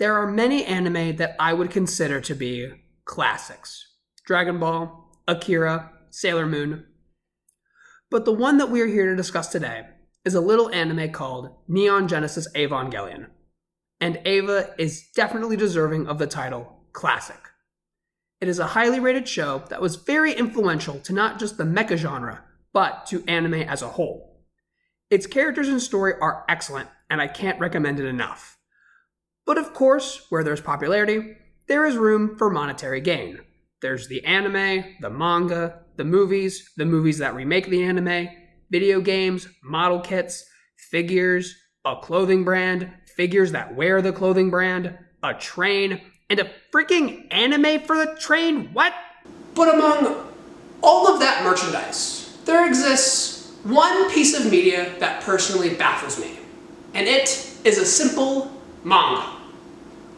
There are many anime that I would consider to be classics. Dragon Ball, Akira, Sailor Moon. But the one that we are here to discuss today is a little anime called Neon Genesis Evangelion. And Eva is definitely deserving of the title classic. It is a highly rated show that was very influential to not just the mecha genre, but to anime as a whole. Its characters and story are excellent, and I can't recommend it enough. But of course, where there's popularity, there is room for monetary gain. There's the anime, the manga, the movies that remake the anime, video games, model kits, figures, a clothing brand, figures that wear the clothing brand, a train, and a freaking anime for the train, what? But among all of that merchandise, there exists one piece of media that personally baffles me, and it is a simple manga.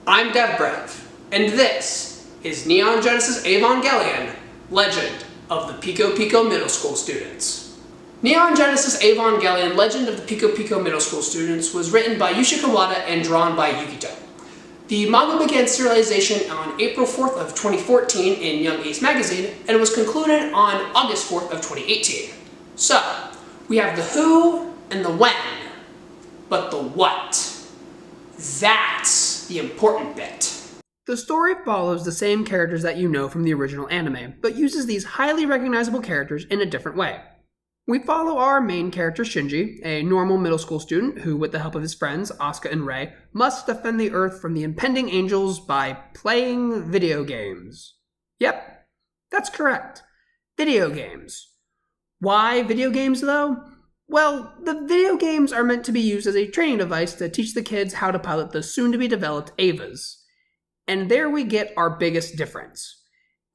I'm DevBrev, and this is Neon Genesis Evangelion, Legend of the Pico Pico Middle School Students. Neon Genesis Evangelion, Legend of the Pico Pico Middle School Students was written by Yushi Kawada and drawn by Yukito. The manga began serialization on April 4th of 2014 in Young Ace magazine, and was concluded on August 4th of 2018. So, we have the who and the when, but the what? That's the important bit. The story follows the same characters that you know from the original anime, but uses these highly recognizable characters in a different way. We follow our main character Shinji, a normal middle school student who, with the help of his friends, Asuka and Rei, must defend the Earth from the impending angels by playing video games. Yep, that's correct. Video games. Why video games, though? Well, the video games are meant to be used as a training device to teach the kids how to pilot the soon-to-be-developed Evas. And there we get our biggest difference.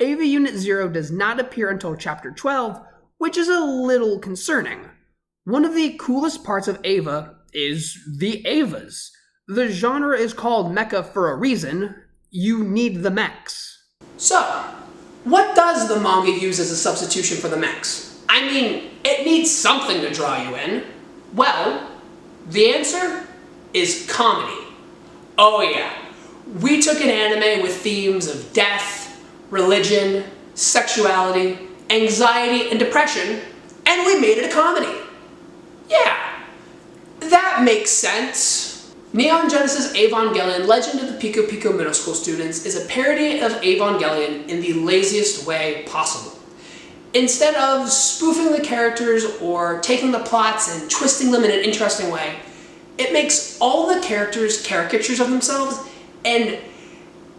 Eva Unit 0 does not appear until Chapter 12, which is a little concerning. One of the coolest parts of Eva is the Evas. The genre is called mecha for a reason. You need the mechs. So, what does the manga use as a substitution for the mechs? I mean, it needs something to draw you in. Well, the answer is comedy. Oh yeah, we took an anime with themes of death, religion, sexuality, anxiety, and depression, and we made it a comedy. Yeah, that makes sense. Neon Genesis Evangelion, Legend of the Pico Pico Middle School Students is a parody of Evangelion in the laziest way possible. Instead of spoofing the characters or taking the plots and twisting them in an interesting way, it makes all the characters caricatures of themselves and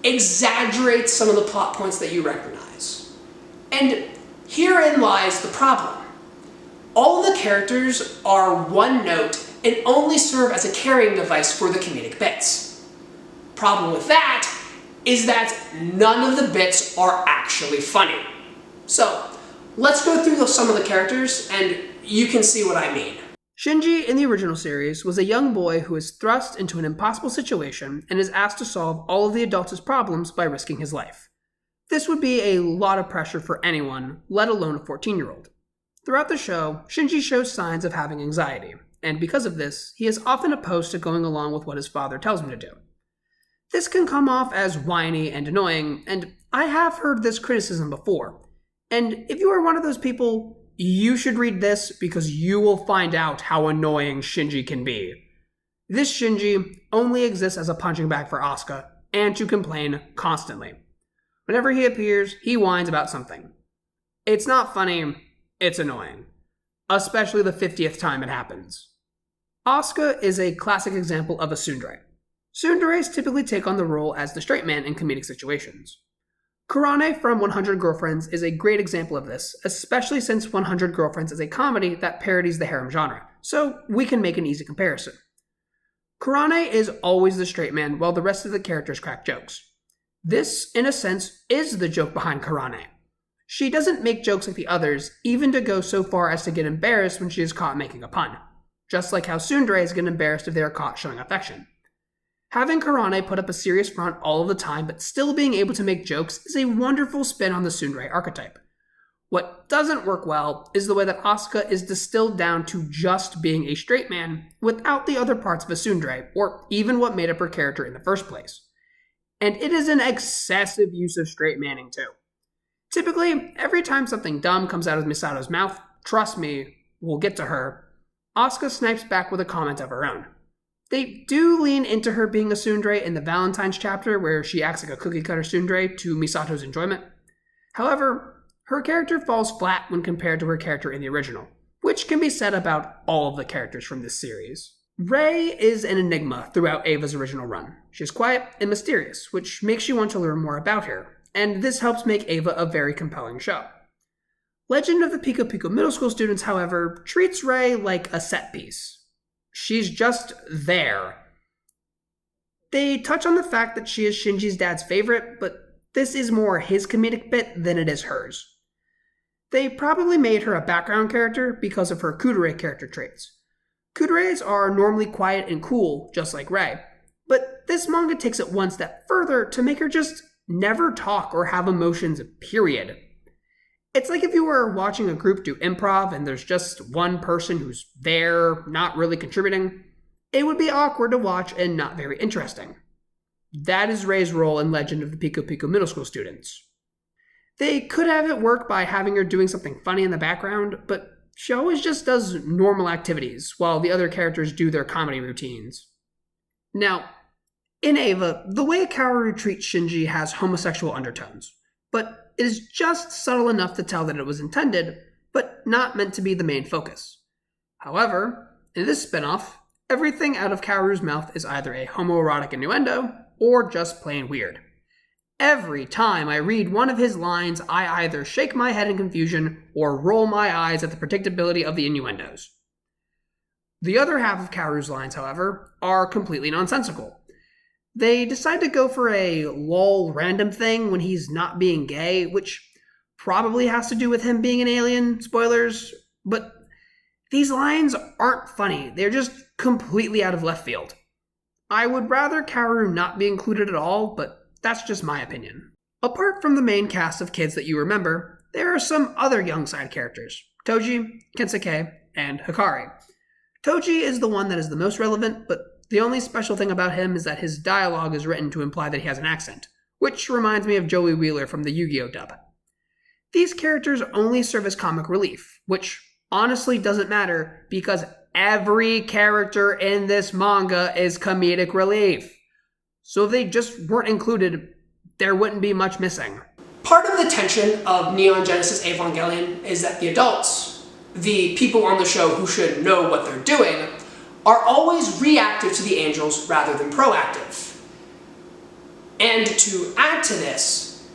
exaggerates some of the plot points that you recognize. And herein lies the problem. All the characters are one note and only serve as a carrying device for the comedic bits. Problem with that is that none of the bits are actually funny. So, let's go through some of the characters and you can see what I mean. Shinji in the original series was a young boy who is thrust into an impossible situation and is asked to solve all of the adults' problems by risking his life. This would be a lot of pressure for anyone, let alone a 14-year-old. Throughout the show, Shinji shows signs of having anxiety, and because of this, he is often opposed to going along with what his father tells him to do. This can come off as whiny and annoying, and I have heard this criticism before. And if you are one of those people, you should read this because you will find out how annoying Shinji can be. This Shinji only exists as a punching bag for Asuka, and to complain constantly. Whenever he appears, he whines about something. It's not funny, it's annoying. Especially the 50th time it happens. Asuka is a classic example of a tsundere. Tsunderes typically take on the role as the straight man in comedic situations. Kurane from 100 Girlfriends is a great example of this, especially since 100 Girlfriends is a comedy that parodies the harem genre, so we can make an easy comparison. Kurane is always the straight man while the rest of the characters crack jokes. This, in a sense, is the joke behind Kurane. She doesn't make jokes like the others, even to go so far as to get embarrassed when she is caught making a pun, just like how tsunderes get embarrassed if they are caught showing affection. Having Kurane put up a serious front all of the time but still being able to make jokes is a wonderful spin on the tsundere archetype. What doesn't work well is the way that Asuka is distilled down to just being a straight man without the other parts of a tsundere, or even what made up her character in the first place. And it is an excessive use of straight manning too. Typically, every time something dumb comes out of Misato's mouth, trust me, we'll get to her, Asuka snipes back with a comment of her own. They do lean into her being a tsundere in the Valentine's chapter where she acts like a cookie-cutter tsundere to Misato's enjoyment. However, her character falls flat when compared to her character in the original, which can be said about all of the characters from this series. Rei is an enigma throughout Ava's original run. She's quiet and mysterious, which makes you want to learn more about her, and this helps make Ava a very compelling show. Legend of the Pico Pico Middle School Students, however, treats Rei like a set piece. She's just there. They touch on the fact that she is Shinji's dad's favorite, but this is more his comedic bit than it is hers. They probably made her a background character because of her kudere character traits. Kuderes are normally quiet and cool, just like Rei, but this manga takes it one step further to make her just never talk or have emotions, period. It's like if you were watching a group do improv and there's just one person who's there, not really contributing. It would be awkward to watch and not very interesting. That is Rei's role in Legend of the Pico Pico Middle School Students. They could have it work by having her doing something funny in the background, but she always just does normal activities while the other characters do their comedy routines. Now, in Ava, the way Kaoru treats Shinji has homosexual undertones, but it is just subtle enough to tell that it was intended, but not meant to be the main focus. However, in this spinoff, everything out of Kaoru's mouth is either a homoerotic innuendo or just plain weird. Every time I read one of his lines, I either shake my head in confusion or roll my eyes at the predictability of the innuendos. The other half of Kaoru's lines, however, are completely nonsensical. They decide to go for a lol random thing when he's not being gay, which probably has to do with him being an alien, spoilers, but these lines aren't funny, they're just completely out of left field. I would rather Kaoru not be included at all, but that's just my opinion. Apart from the main cast of kids that you remember, there are some other young side characters, Toji, Kensuke, and Hikari. Toji is the one that is the most relevant, but the only special thing about him is that his dialogue is written to imply that he has an accent, which reminds me of Joey Wheeler from the Yu-Gi-Oh! Dub. These characters only serve as comic relief, which honestly doesn't matter because every character in this manga is comedic relief. So if they just weren't included, there wouldn't be much missing. Part of the tension of Neon Genesis Evangelion is that the adults, the people on the show who should know what they're doing, are always reactive to the angels rather than proactive. And to add to this,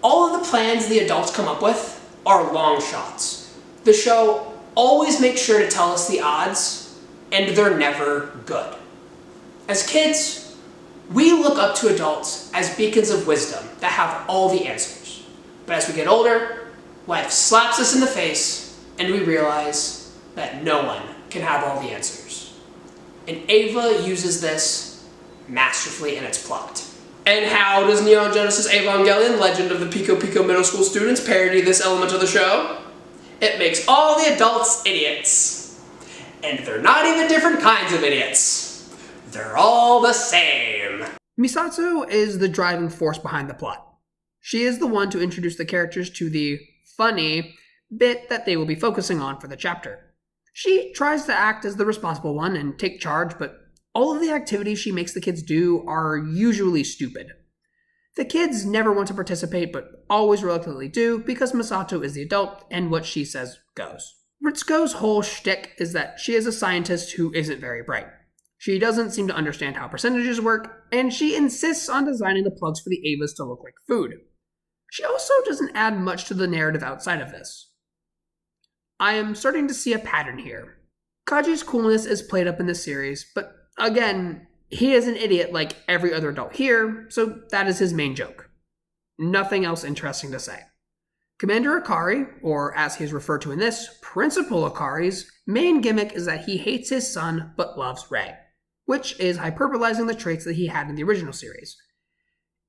all of the plans the adults come up with are long shots. The show always makes sure to tell us the odds, and they're never good. As kids, we look up to adults as beacons of wisdom that have all the answers. But as we get older, life slaps us in the face, and we realize that no one can have all the answers. And Ava uses this masterfully in its plot. And how does Neon Genesis Evangelion, Legend of the Pico Pico Middle School Students, parody this element of the show? It makes all the adults idiots. And they're not even different kinds of idiots. They're all the same. Misato is the driving force behind the plot. She is the one to introduce the characters to the funny bit that they will be focusing on for the chapter. She tries to act as the responsible one and take charge, but all of the activities she makes the kids do are usually stupid. The kids never want to participate, but always reluctantly do because Misato is the adult and what she says goes. Ritsuko's whole shtick is that she is a scientist who isn't very bright. She doesn't seem to understand how percentages work, and she insists on designing the plugs for the Avas to look like food. She also doesn't add much to the narrative outside of this. I am starting to see a pattern here. Kaji's coolness is played up in this series, but again, he is an idiot like every other adult here, so that is his main joke. Nothing else interesting to say. Commander Akari, or as he is referred to in this, Principal Akari's main gimmick is that he hates his son but loves Rei, which is hyperbolizing the traits that he had in the original series.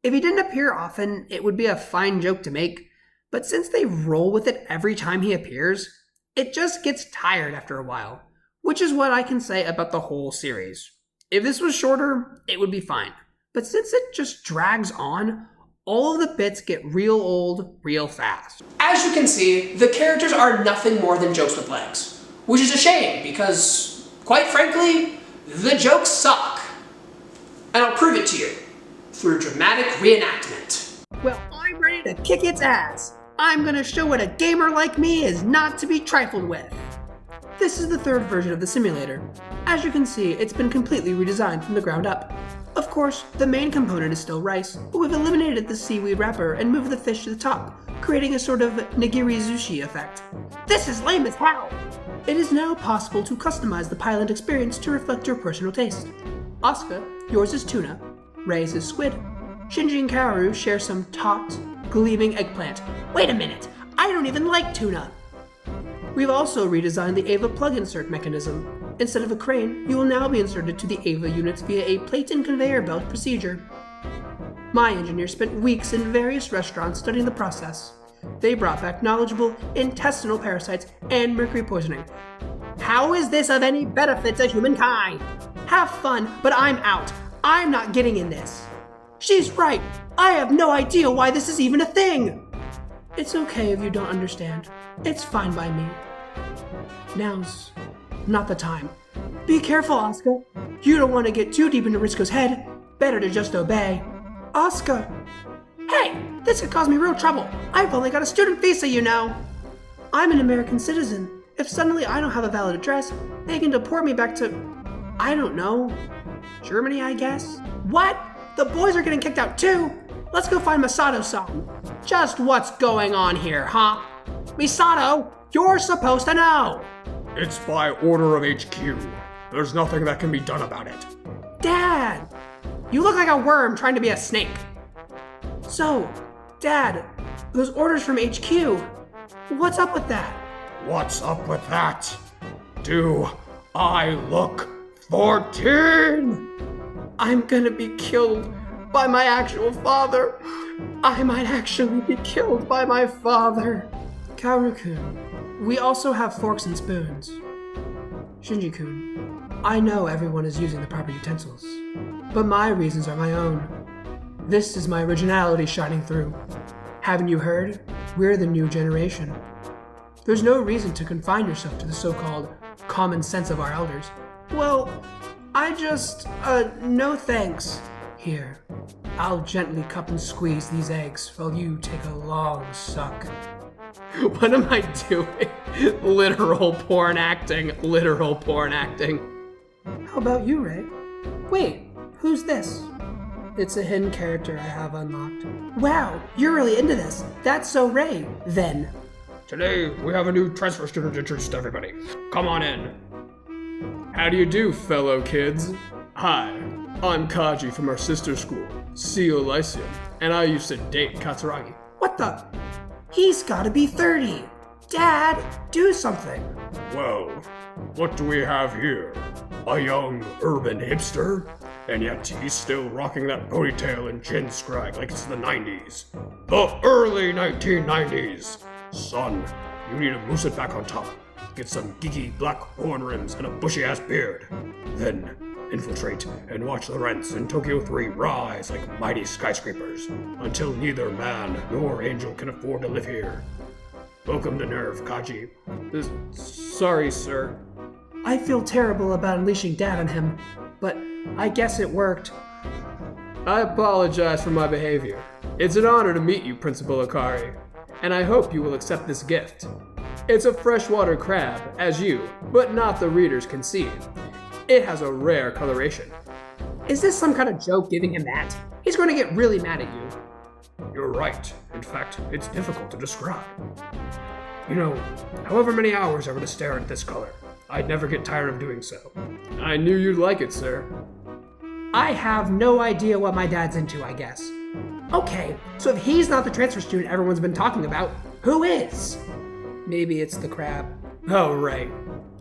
If he didn't appear often, it would be a fine joke to make, but since they roll with it every time he appears, it just gets tired after a while, which is what I can say about the whole series. If this was shorter, it would be fine, But since it just drags on, all of the bits get real old real fast. As you can see, the characters are nothing more than jokes with legs, which is a shame because, quite frankly, the jokes suck. And I'll prove it to you through dramatic reenactment. Well, I'm ready to kick its ass. I'm gonna show what a gamer like me is not to be trifled with. This is the third version of the simulator. As you can see, it's been completely redesigned from the ground up. Of course, the main component is still rice, but we've eliminated the seaweed wrapper and moved the fish to the top, creating a sort of nigiri sushi effect. This is lame as hell! It is now possible to customize the pilot experience to reflect your personal taste. Asuka, yours is tuna. Rei's is squid. Shinji and Kaoru share some taut, gleaming eggplant. Wait a minute, I don't even like tuna! We've also redesigned the Ava plug insert mechanism. Instead of a crane, you will now be inserted to the Ava units via a plate and conveyor belt procedure. My engineers spent weeks in various restaurants studying the process. They brought back knowledgeable intestinal parasites and mercury poisoning. How is this of any benefit to humankind? Have fun, but I'm out. I'm not getting in this. She's right. I have no idea why this is even a thing. It's okay if you don't understand. It's fine by me. Now's not the time. Be careful, Asuka. You don't want to get too deep into Ritsuko's head. Better to just obey. Asuka! Hey! This could cause me real trouble. I've only got a student visa, you know. I'm an American citizen. If suddenly I don't have a valid address, they can deport me back to, I don't know, Germany, I guess? What? The boys are getting kicked out too? Let's go find Masato-san. Just what's going on here, huh? Misato, you're supposed to know. It's by order of HQ. There's nothing that can be done about it. Dad, you look like a worm trying to be a snake. So, Dad, those orders from HQ, what's up with that? What's up with that? Do I look 14? I'm gonna be killed by my actual father. I might actually be killed by my father. Kaoru-kun, we also have forks and spoons. Shinji-kun, I know everyone is using the proper utensils, but my reasons are my own. This is my originality shining through. Haven't you heard? We're the new generation. There's no reason to confine yourself to the so-called common sense of our elders. Well, no thanks. Here, I'll gently cup and squeeze these eggs while you take a long suck. What am I doing? Literal porn acting. How about you, Rei? Wait, who's this? It's a hidden character I have unlocked. Wow, you're really into this. That's so Rei, then. Today, we have a new transfer student to introduce to everybody. Come on in. How do you do, fellow kids? Hi, I'm Kaji from our sister school, Seo Lyceum, and I used to date Katsuragi. What the? He's gotta be 30. Dad, do something. Well, what do we have here? A young urban hipster? And yet he's still rocking that ponytail and chin scrag like it's the 90s. The early 1990s. Son, you need to mousse it back on top. Get some geeky black horn rims and a bushy-ass beard. Then infiltrate and watch the rents in Tokyo 3 rise like mighty skyscrapers until neither man nor angel can afford to live here. Welcome to Nerve, Kaji. Sorry, sir. I feel terrible about unleashing Dad on him, but I guess it worked. I apologize for my behavior. It's an honor to meet you, Principal Akari, and I hope you will accept this gift. It's a freshwater crab, as you, but not the readers, can see. It has a rare coloration. Is this some kind of joke giving him that? He's going to get really mad at you. You're right. In fact, it's difficult to describe. You know, however many hours I were to stare at this color, I'd never get tired of doing so. I knew you'd like it, sir. I have no idea what my dad's into, I guess. Okay, so if he's not the transfer student everyone's been talking about, who is? Maybe it's the crab. Oh, Ray.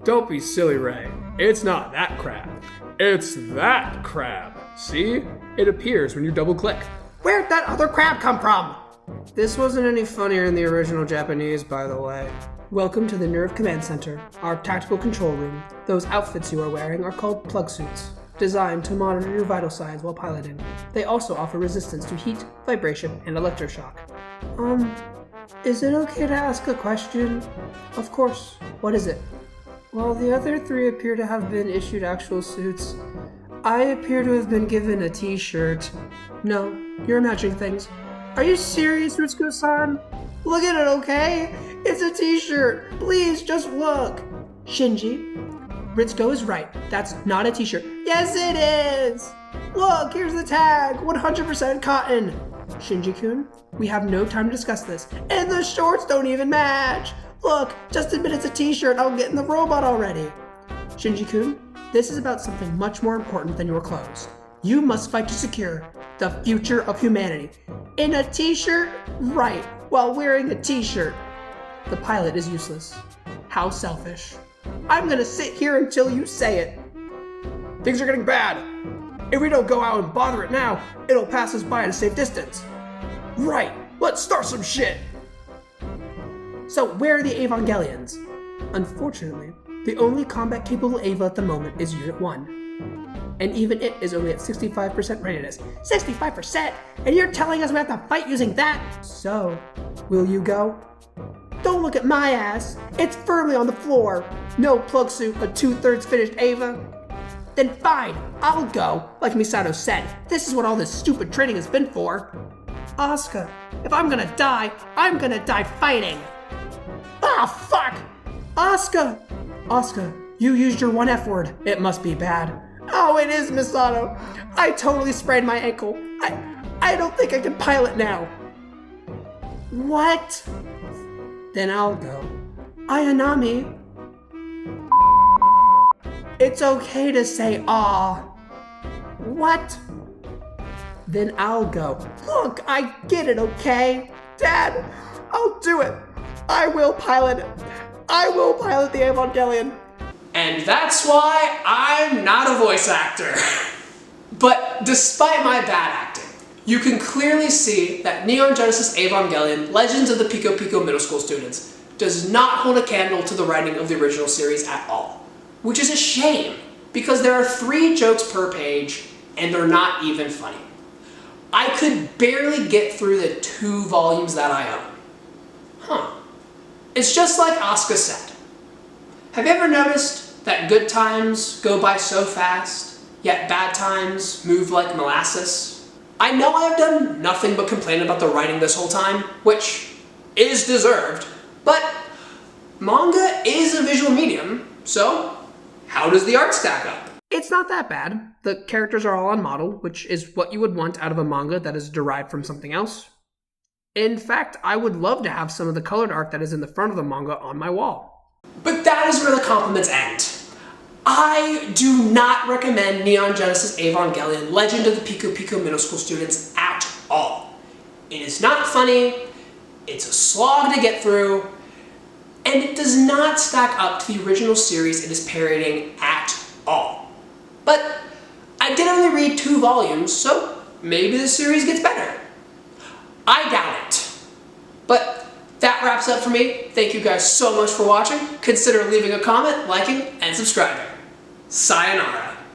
Don't be silly, Ray. It's not that crab. It's that crab. See? It appears when you double-click. Where'd that other crab come from? This wasn't any funnier in the original Japanese, by the way. Welcome to the Nerve Command Center, our tactical control room. Those outfits you are wearing are called plug suits. designed to monitor your vital signs while piloting. They also offer resistance to heat, vibration, and electroshock. Is it okay to ask a question? Of course. What is it? While the other three appear to have been issued actual suits, I appear to have been given a t-shirt. No, you're imagining things. Are you serious, Ritsuko-san? Look at it, okay? It's a t-shirt. Please, just look. Shinji, Ritsuko is right. That's not a t-shirt. Yes, it is! Look, here's the tag. 100% cotton. Shinji-kun, we have no time to discuss this. And the shorts don't even match. Look, just admit it's a t-shirt. I'll get in the robot already. Shinji-kun, this is about something much more important than your clothes. You must fight to secure the future of humanity. In a t-shirt? Right, while wearing a t-shirt. The pilot is useless. How selfish. I'm gonna sit here until you say it. Things are getting bad. If we don't go out and bother it now, it'll pass us by at a safe distance. Right, let's start some shit. So where are the Evangelions? Unfortunately, the only combat-capable Eva at the moment is Unit 1. And even it is only at 65% readiness. 65%? And you're telling us we have to fight using that? So, will you go? Don't look at my ass. It's firmly on the floor. No plug suit, a 2/3 finished Eva. Then fine, I'll go. Like Misato said, this is what all this stupid training has been for. Asuka, if I'm gonna die, I'm gonna die fighting. Ah, fuck! Asuka, you used your one F word. It must be bad. Oh, it is, Misato. I totally sprained my ankle. I don't think I can pilot now. What? Then I'll go. Ayanami. It's okay to say ah. What? Then I'll go. Look, I get it, okay? Dad, I'll do it. I will pilot it. I will pilot the Evangelion. And that's why I'm not a voice actor. But despite my bad acting, you can clearly see that Neon Genesis Evangelion Legends of the Pico Pico Middle School Students does not hold a candle to the writing of the original series at all. Which is a shame, because there are 3 jokes per page, and they're not even funny. I could barely get through the 2 volumes that I own. It's just like Asuka said. Have you ever noticed that good times go by so fast, yet bad times move like molasses? I know I have done nothing but complain about the writing this whole time, which is deserved, but manga is a visual medium, so how does the art stack up? It's not that bad. The characters are all on model, which is what you would want out of a manga that is derived from something else. In fact, I would love to have some of the colored art that is in the front of the manga on my wall. But that is where the compliments end. I do not recommend Neon Genesis Evangelion Legend of the Pico Pico Middle School Students at all. It is not funny, it's a slog to get through, and it does not stack up to the original series it is parodying at all. But I did only read 2 volumes, so maybe the series gets better. I doubt it. But that wraps up for me. Thank you guys so much for watching. Consider leaving a comment, liking, and subscribing. Sayonara.